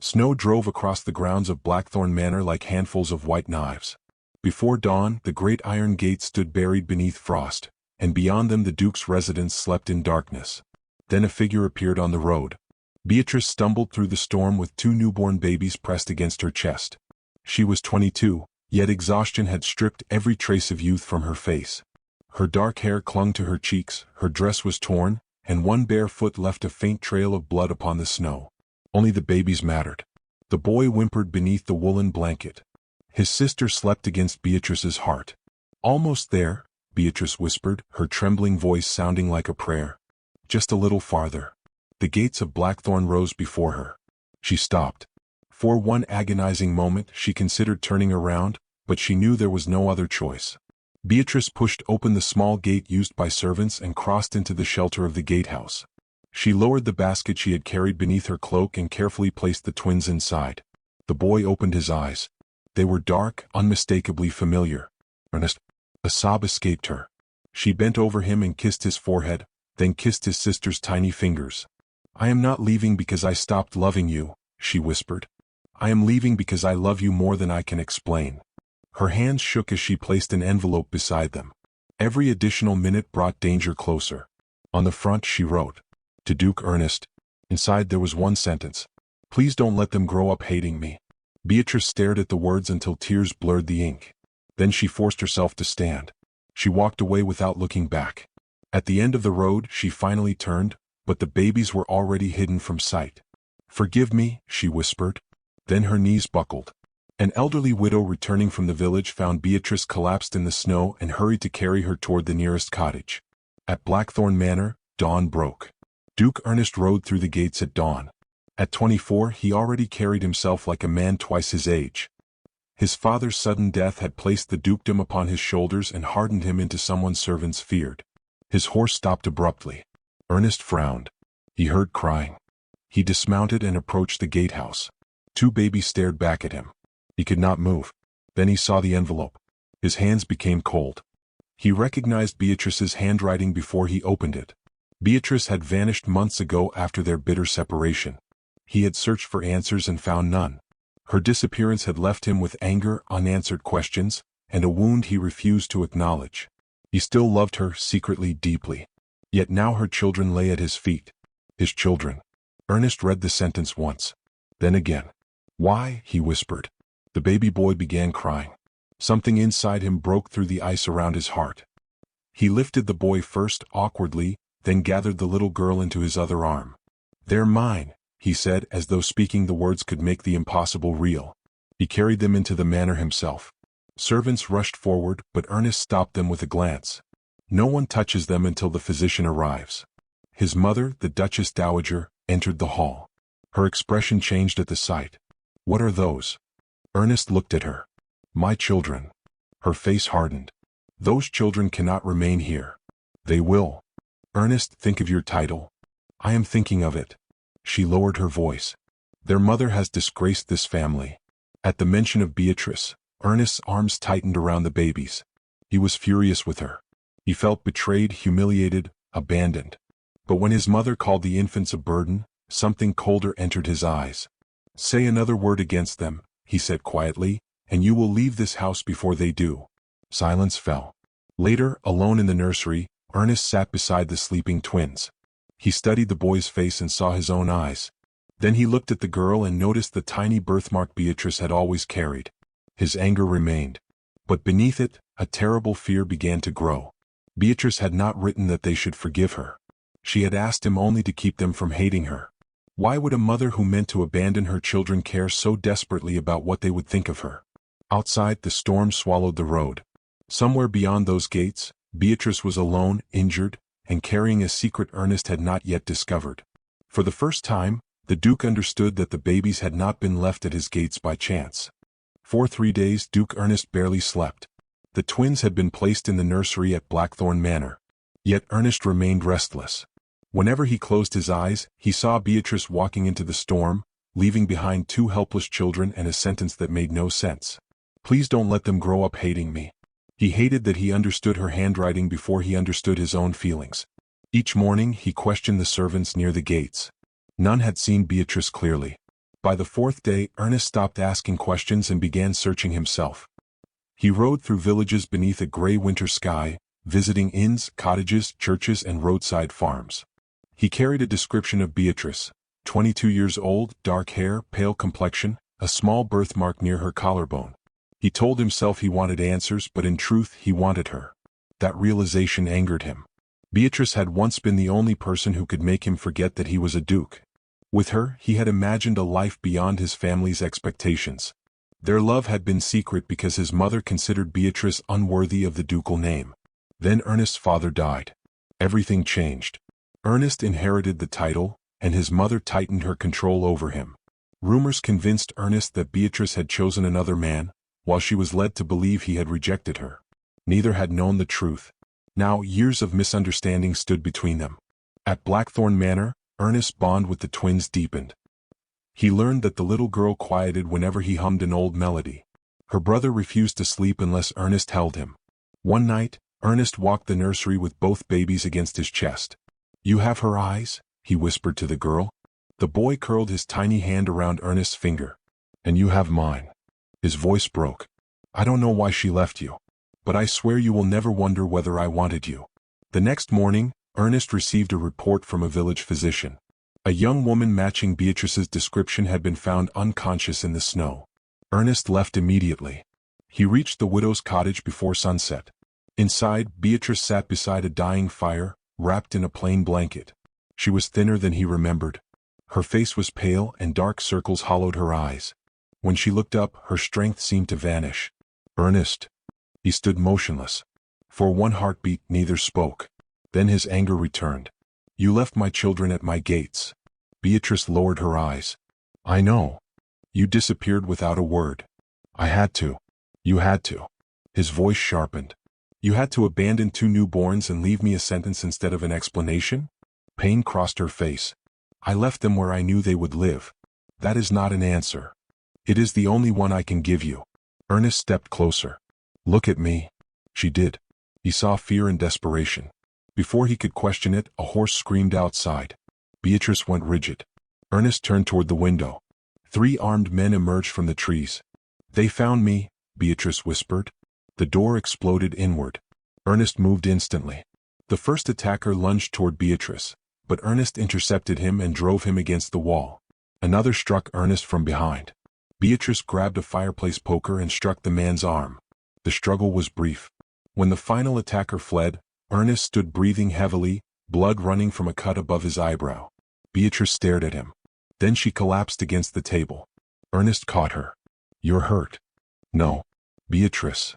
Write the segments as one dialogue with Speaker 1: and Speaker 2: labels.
Speaker 1: Snow drove across the grounds of Blackthorn Manor like handfuls of white knives. Before dawn, the great iron gates stood buried beneath frost, and beyond them the Duke's residence slept in darkness. Then a figure appeared on the road. Beatrice stumbled through the storm with 2 newborn babies pressed against her chest. She was 22, yet exhaustion had stripped every trace of youth from her face. Her dark hair clung to her cheeks, her dress was torn, and one bare foot left a faint trail of blood upon the snow. Only the babies mattered. The boy whimpered beneath the woolen blanket. His sister slept against Beatrice's heart. "Almost there," Beatrice whispered, her trembling voice sounding like a prayer. "Just a little farther." The gates of Blackthorn rose before her. She stopped. For one agonizing moment she considered turning around, but she knew there was no other choice. Beatrice pushed open the small gate used by servants and crossed into the shelter of the gatehouse. She lowered the basket she had carried beneath her cloak and carefully placed the twins inside. The boy opened his eyes. They were dark, unmistakably familiar. "Ernest." A sob escaped her. She bent over him and kissed his forehead, then kissed his sister's tiny fingers. "I am not leaving because I stopped loving you," she whispered. "I am leaving because I love you more than I can explain." Her hands shook as she placed an envelope beside them. Every additional minute brought danger closer. On the front she wrote, "To Duke Ernest." Inside there was one sentence, "Please don't let them grow up hating me." Beatrice stared at the words until tears blurred the ink. Then she forced herself to stand. She walked away without looking back. At the end of the road she finally turned, but the babies were already hidden from sight. "Forgive me," she whispered. Then her knees buckled. An elderly widow returning from the village found Beatrice collapsed in the snow and hurried to carry her toward the nearest cottage. At Blackthorn Manor, dawn broke. Duke Ernest rode through the gates at dawn. At 24 he already carried himself like a man twice his age. His father's sudden death had placed the dukedom upon his shoulders and hardened him into someone servants feared. His horse stopped abruptly. Ernest frowned. He heard crying. He dismounted and approached the gatehouse. 2 babies stared back at him. He could not move. Then he saw the envelope. His hands became cold. He recognized Beatrice's handwriting before he opened it. Beatrice had vanished months ago after their bitter separation. He had searched for answers and found none. Her disappearance had left him with anger, unanswered questions, and a wound he refused to acknowledge. He still loved her secretly, deeply. Yet now her children lay at his feet. His children. Ernest read the sentence once. Then again. "Why?" he whispered. The baby boy began crying. Something inside him broke through the ice around his heart. He lifted the boy first, awkwardly, then gathered the little girl into his other arm. "They're mine," he said, as though speaking the words could make the impossible real. He carried them into the manor himself. Servants rushed forward, but Ernest stopped them with a glance. "No one touches them until the physician arrives." His mother, the Duchess Dowager, entered the hall. Her expression changed at the sight. "What are those?" Ernest looked at her. "My children." Her face hardened. "Those children cannot remain here." "They will." "Ernest, think of your title." "I am thinking of it." She lowered her voice. "Their mother has disgraced this family." At the mention of Beatrice, Ernest's arms tightened around the babies. He was furious with her. He felt betrayed, humiliated, abandoned. But when his mother called the infants a burden, something colder entered his eyes. "Say another word against them," he said quietly, "and you will leave this house before they do." Silence fell. Later, alone in the nursery, Ernest sat beside the sleeping twins. He studied the boy's face and saw his own eyes. Then he looked at the girl and noticed the tiny birthmark Beatrice had always carried. His anger remained. But beneath it, a terrible fear began to grow. Beatrice had not written that they should forgive her. She had asked him only to keep them from hating her. Why would a mother who meant to abandon her children care so desperately about what they would think of her? Outside, the storm swallowed the road. Somewhere beyond those gates, Beatrice was alone, injured, and carrying a secret Ernest had not yet discovered. For the first time, the Duke understood that the babies had not been left at his gates by chance. For 3 days Duke Ernest barely slept. The twins had been placed in the nursery at Blackthorn Manor. Yet Ernest remained restless. Whenever he closed his eyes, he saw Beatrice walking into the storm, leaving behind 2 helpless children and a sentence that made no sense. "Please don't let them grow up hating me." He hated that he understood her handwriting before he understood his own feelings. Each morning he questioned the servants near the gates. None had seen Beatrice clearly. By the fourth day, Ernest stopped asking questions and began searching himself. He rode through villages beneath a gray winter sky, visiting inns, cottages, churches, and roadside farms. He carried a description of Beatrice, 22 years old, dark hair, pale complexion, a small birthmark near her collarbone. He told himself he wanted answers, but in truth he wanted her. That realization angered him. Beatrice had once been the only person who could make him forget that he was a duke. With her, he had imagined a life beyond his family's expectations. Their love had been secret because his mother considered Beatrice unworthy of the ducal name. Then Ernest's father died. Everything changed. Ernest inherited the title, and his mother tightened her control over him. Rumors convinced Ernest that Beatrice had chosen another man, while she was led to believe he had rejected her. Neither had known the truth. Now years of misunderstanding stood between them. At Blackthorn Manor, Ernest's bond with the twins deepened. He learned that the little girl quieted whenever he hummed an old melody. Her brother refused to sleep unless Ernest held him. One night, Ernest walked the nursery with both babies against his chest. "You have her eyes?" he whispered to the girl. The boy curled his tiny hand around Ernest's finger. "And you have mine." His voice broke. "I don't know why she left you, but I swear you will never wonder whether I wanted you." The next morning, Ernest received a report from a village physician. A young woman matching Beatrice's description had been found unconscious in the snow. Ernest left immediately. He reached the widow's cottage before sunset. Inside, Beatrice sat beside a dying fire, wrapped in a plain blanket. She was thinner than he remembered. Her face was pale and dark circles hollowed her eyes. When she looked up, her strength seemed to vanish. "Ernest." He stood motionless. For one heartbeat, neither spoke. Then his anger returned. "You left my children at my gates." Beatrice lowered her eyes. "I know. You disappeared without a word." "I had to." "You had to." His voice sharpened. "You had to abandon 2 newborns and leave me a sentence instead of an explanation?" Pain crossed her face. "I left them where I knew they would live. That is not an answer. It is the only one I can give you." Ernest stepped closer. "Look at me." She did. He saw fear and desperation. Before he could question it, a horse screamed outside. Beatrice went rigid. Ernest turned toward the window. 3 armed men emerged from the trees. "They found me," Beatrice whispered. The door exploded inward. Ernest moved instantly. The first attacker lunged toward Beatrice, but Ernest intercepted him and drove him against the wall. Another struck Ernest from behind. Beatrice grabbed a fireplace poker and struck the man's arm. The struggle was brief. When the final attacker fled, Ernest stood breathing heavily, blood running from a cut above his eyebrow. Beatrice stared at him. Then she collapsed against the table. Ernest caught her. "You're hurt." "No." "Beatrice."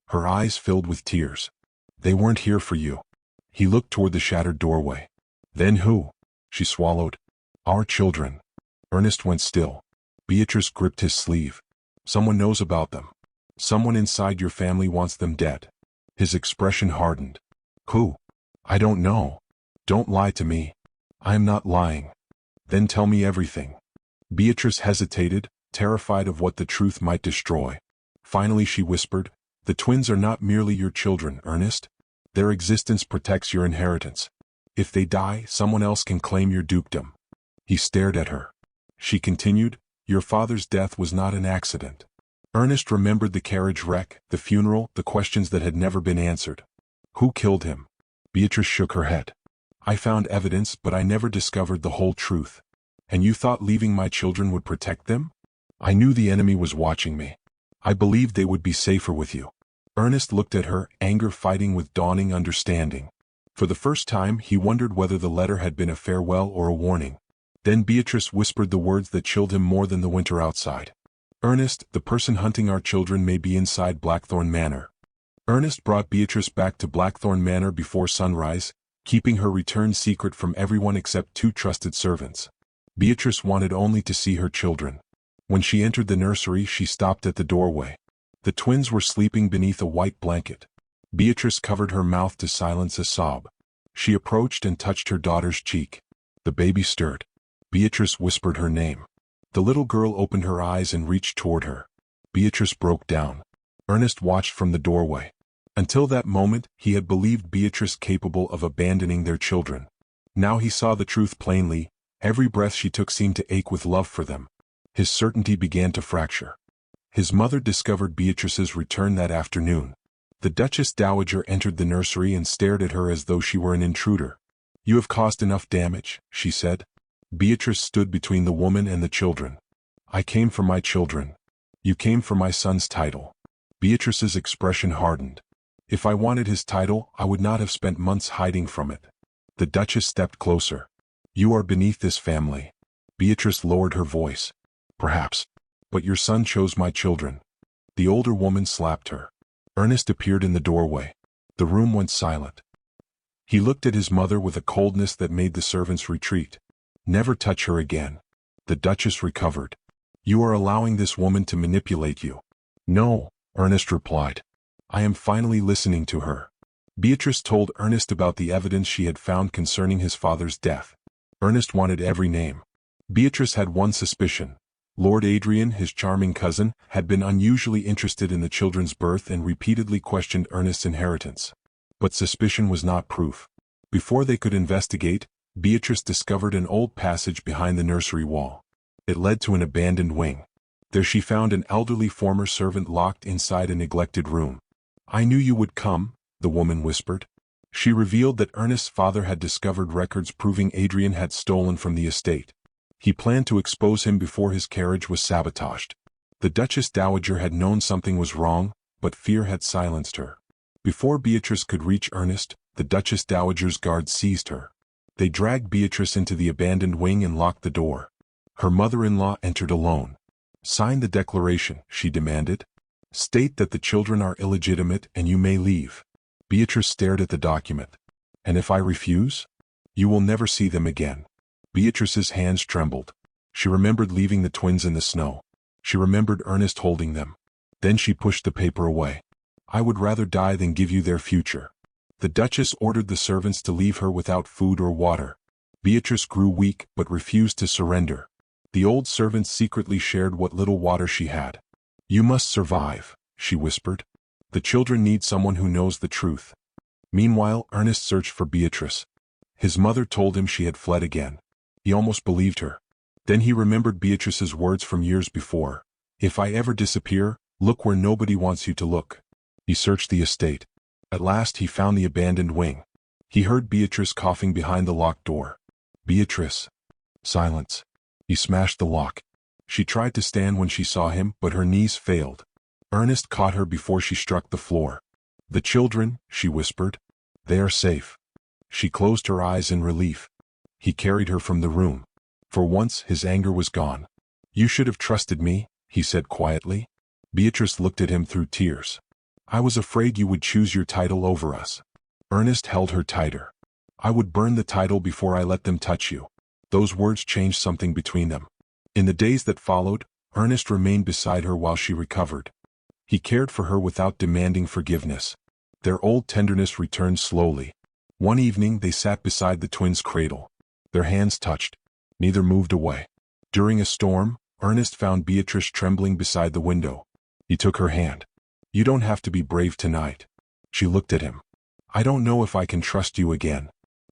Speaker 1: Her eyes filled with tears. "They weren't here for you." He looked toward the shattered doorway. "Then who?" She swallowed. "Our children." Ernest went still. Beatrice gripped his sleeve. "Someone knows about them. Someone inside your family wants them dead." His expression hardened. "Who?" "I don't know." "Don't lie to me." "I am not lying." "Then tell me everything." Beatrice hesitated, terrified of what the truth might destroy. Finally she whispered, "The twins are not merely your children, Ernest. Their existence protects your inheritance. If they die, someone else can claim your dukedom." He stared at her. She continued, "Your father's death was not an accident." Ernest remembered the carriage wreck, the funeral, the questions that had never been answered. "Who killed him?" Beatrice shook her head. "I found evidence, but I never discovered the whole truth." "And you thought leaving my children would protect them?" "I knew the enemy was watching me. I believed they would be safer with you." Ernest looked at her, anger fighting with dawning understanding. For the first time, he wondered whether the letter had been a farewell or a warning. Then Beatrice whispered the words that chilled him more than the winter outside. "Ernest, the person hunting our children may be inside Blackthorn Manor." Ernest brought Beatrice back to Blackthorn Manor before sunrise, keeping her return secret from everyone except 2 trusted servants. Beatrice wanted only to see her children. When she entered the nursery, she stopped at the doorway. The twins were sleeping beneath a white blanket. Beatrice covered her mouth to silence a sob. She approached and touched her daughter's cheek. The baby stirred. Beatrice whispered her name. The little girl opened her eyes and reached toward her. Beatrice broke down. Ernest watched from the doorway. Until that moment, he had believed Beatrice capable of abandoning their children. Now he saw the truth plainly. Every breath she took seemed to ache with love for them. His certainty began to fracture. His mother discovered Beatrice's return that afternoon. The Duchess Dowager entered the nursery and stared at her as though she were an intruder. "You have caused enough damage," she said. Beatrice stood between the woman and the children. "I came for my children. You came for my son's title." Beatrice's expression hardened. "If I wanted his title, I would not have spent months hiding from it." The Duchess stepped closer. "You are beneath this family." Beatrice lowered her voice. "Perhaps. But your son chose my children." The older woman slapped her. Ernest appeared in the doorway. The room went silent. He looked at his mother with a coldness that made the servants retreat. "Never touch her again." The Duchess recovered. "You are allowing this woman to manipulate you." "No," Ernest replied. "I am finally listening to her." Beatrice told Ernest about the evidence she had found concerning his father's death. Ernest wanted every name. Beatrice had one suspicion. Lord Adrian, his charming cousin, had been unusually interested in the children's birth and repeatedly questioned Ernest's inheritance. But suspicion was not proof. Before they could investigate, Beatrice discovered an old passage behind the nursery wall. It led to an abandoned wing. There she found an elderly former servant locked inside a neglected room. "I knew you would come," the woman whispered. She revealed that Ernest's father had discovered records proving Adrian had stolen from the estate. He planned to expose him before his carriage was sabotaged. The Duchess Dowager had known something was wrong, but fear had silenced her. Before Beatrice could reach Ernest, the Duchess Dowager's guards seized her. They dragged Beatrice into the abandoned wing and locked the door. Her mother-in-law entered alone. "Sign the declaration," she demanded. "State that the children are illegitimate and you may leave." Beatrice stared at the document. "And if I refuse? You will never see them again." Beatrice's hands trembled. She remembered leaving the twins in the snow. She remembered Ernest holding them. Then she pushed the paper away. "I would rather die than give you their future." The Duchess ordered the servants to leave her without food or water. Beatrice grew weak but refused to surrender. The old servants secretly shared what little water she had. "You must survive," she whispered. "The children need someone who knows the truth." Meanwhile, Ernest searched for Beatrice. His mother told him she had fled again. He almost believed her. Then he remembered Beatrice's words from years before. "If I ever disappear, look where nobody wants you to look." He searched the estate. At last he found the abandoned wing. He heard Beatrice coughing behind the locked door. "Beatrice." Silence. He smashed the lock. She tried to stand when she saw him, but her knees failed. Ernest caught her before she struck the floor. "The children," she whispered. "They are safe." She closed her eyes in relief. He carried her from the room. For once his anger was gone. "You should have trusted me," he said quietly. Beatrice looked at him through tears. "I was afraid you would choose your title over us." Ernest held her tighter. "I would burn the title before I let them touch you." Those words changed something between them. In the days that followed, Ernest remained beside her while she recovered. He cared for her without demanding forgiveness. Their old tenderness returned slowly. One evening they sat beside the twins' cradle. Their hands touched. Neither moved away. During a storm, Ernest found Beatrice trembling beside the window. He took her hand. "You don't have to be brave tonight." She looked at him. "I don't know if I can trust you again."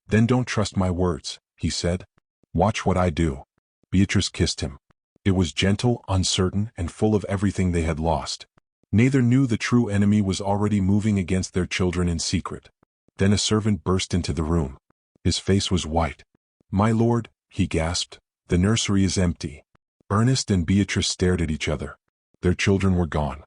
Speaker 1: "Then don't trust my words," he said. "Watch what I do." Beatrice kissed him. It was gentle, uncertain, and full of everything they had lost. Neither knew the true enemy was already moving against their children in secret. Then a servant burst into the room. His face was white. "My lord," he gasped, "the nursery is empty." Ernest and Beatrice stared at each other. Their children were gone.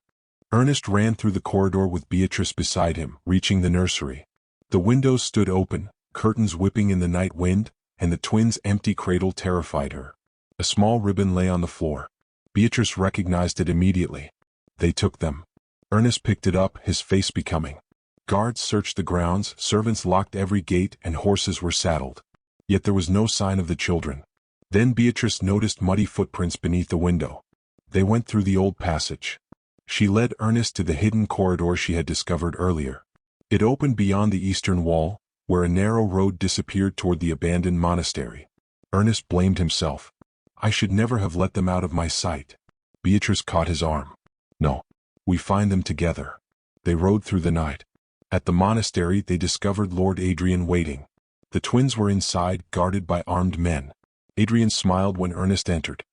Speaker 1: Ernest ran through the corridor with Beatrice beside him, reaching the nursery. The windows stood open, curtains whipping in the night wind, and the twins' empty cradle terrified her. A small ribbon lay on the floor. Beatrice recognized it immediately. They took them. Ernest picked it up, his face becoming. Guards searched the grounds, servants locked every gate, and horses were saddled. Yet there was no sign of the children. Then Beatrice noticed muddy footprints beneath the window. They went through the old passage. She led Ernest to the hidden corridor she had discovered earlier. It opened beyond the eastern wall, where a narrow road disappeared toward the abandoned monastery. Ernest blamed himself. "I should never have let them out of my sight." Beatrice caught his arm. "No. We find them together." They rode through the night. At the monastery they discovered Lord Adrian waiting. The twins were inside, guarded by armed men. Adrian smiled when Ernest entered.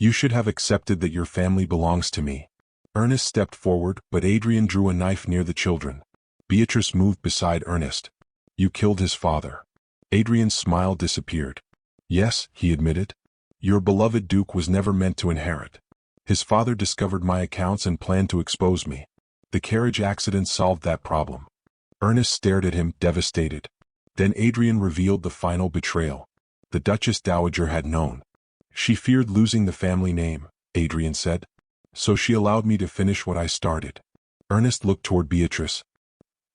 Speaker 1: You should have accepted that your family belongs to me. Ernest stepped forward, but Adrian drew a knife near the children. Beatrice moved beside Ernest. You killed his father. Adrian's smile disappeared. Yes, he admitted. Your beloved Duke was never meant to inherit. His father discovered my accounts and planned to expose me. The carriage accident solved that problem. Ernest stared at him, devastated. Then Adrian revealed the final betrayal. The Duchess Dowager had known. She feared losing the family name, Adrian said. So she allowed me to finish what I started. Ernest looked toward Beatrice.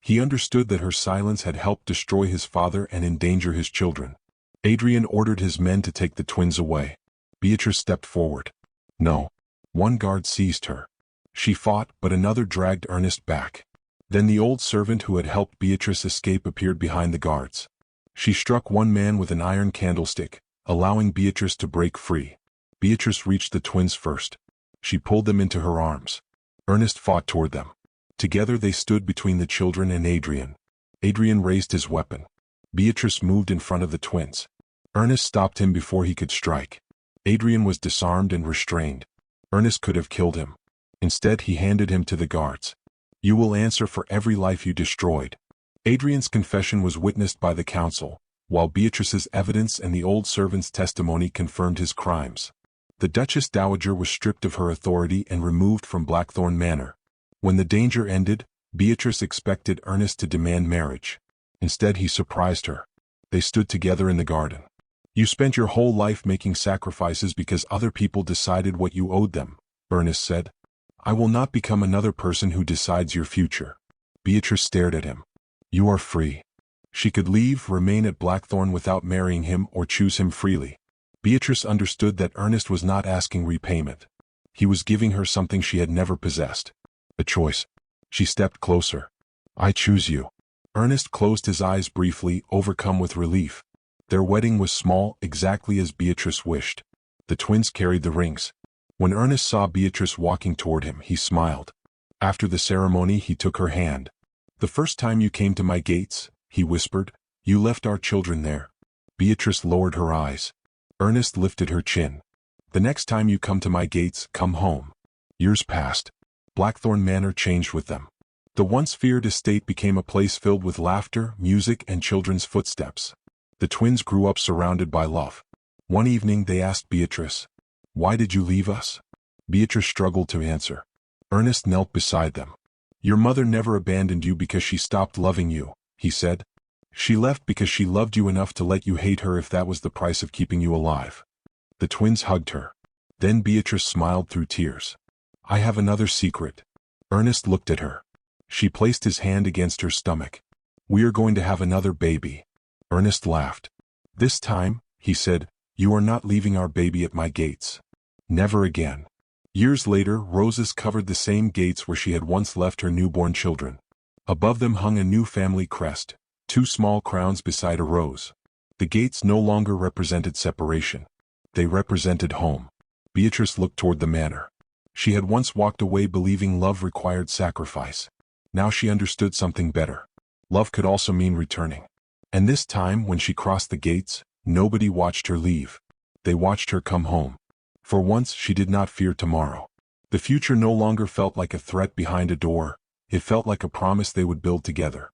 Speaker 1: He understood that her silence had helped destroy his father and endanger his children. Adrian ordered his men to take the twins away. Beatrice stepped forward. No. One guard seized her. She fought, but another dragged Ernest back. Then the old servant who had helped Beatrice escape appeared behind the guards. She struck one man with an iron candlestick, allowing Beatrice to break free. Beatrice reached the twins first. She pulled them into her arms. Ernest fought toward them. Together they stood between the children and Adrian. Adrian raised his weapon. Beatrice moved in front of the twins. Ernest stopped him before he could strike. Adrian was disarmed and restrained. Ernest could have killed him. Instead, he handed him to the guards. You will answer for every life you destroyed. Adrian's confession was witnessed by the council, while Beatrice's evidence and the old servant's testimony confirmed his crimes. The Duchess Dowager was stripped of her authority and removed from Blackthorn Manor. When the danger ended, Beatrice expected Ernest to demand marriage. Instead, he surprised her. They stood together in the garden. You spent your whole life making sacrifices because other people decided what you owed them, Ernest said. I will not become another person who decides your future. Beatrice stared at him. You are free. She could leave, remain at Blackthorn without marrying him, or choose him freely. Beatrice understood that Ernest was not asking repayment. He was giving her something she had never possessed. A choice. She stepped closer. I choose you. Ernest closed his eyes briefly, overcome with relief. Their wedding was small, exactly as Beatrice wished. The twins carried the rings. When Ernest saw Beatrice walking toward him, he smiled. After the ceremony, he took her hand. The first time you came to my gates, he whispered, you left our children there. Beatrice lowered her eyes. Ernest lifted her chin. The next time you come to my gates, come home. Years passed. Blackthorn Manor changed with them. The once feared estate became a place filled with laughter, music, and children's footsteps. The twins grew up surrounded by love. One evening they asked Beatrice, why did you leave us? Beatrice struggled to answer. Ernest knelt beside them. Your mother never abandoned you because she stopped loving you, he said. She left because she loved you enough to let you hate her if that was the price of keeping you alive. The twins hugged her. Then Beatrice smiled through tears. I have another secret. Ernest looked at her. She placed his hand against her stomach. We are going to have another baby. Ernest laughed. This time, he said, you are not leaving our baby at my gates. Never again. Years later, roses covered the same gates where she had once left her newborn children. Above them hung a new family crest, 2 small crowns beside a rose. The gates no longer represented separation. They represented home. Beatrice looked toward the manor. She had once walked away believing love required sacrifice. Now she understood something better. Love could also mean returning. And this time, when she crossed the gates, nobody watched her leave. They watched her come home. For once, she did not fear tomorrow. The future no longer felt like a threat behind a door. It felt like a promise they would build together.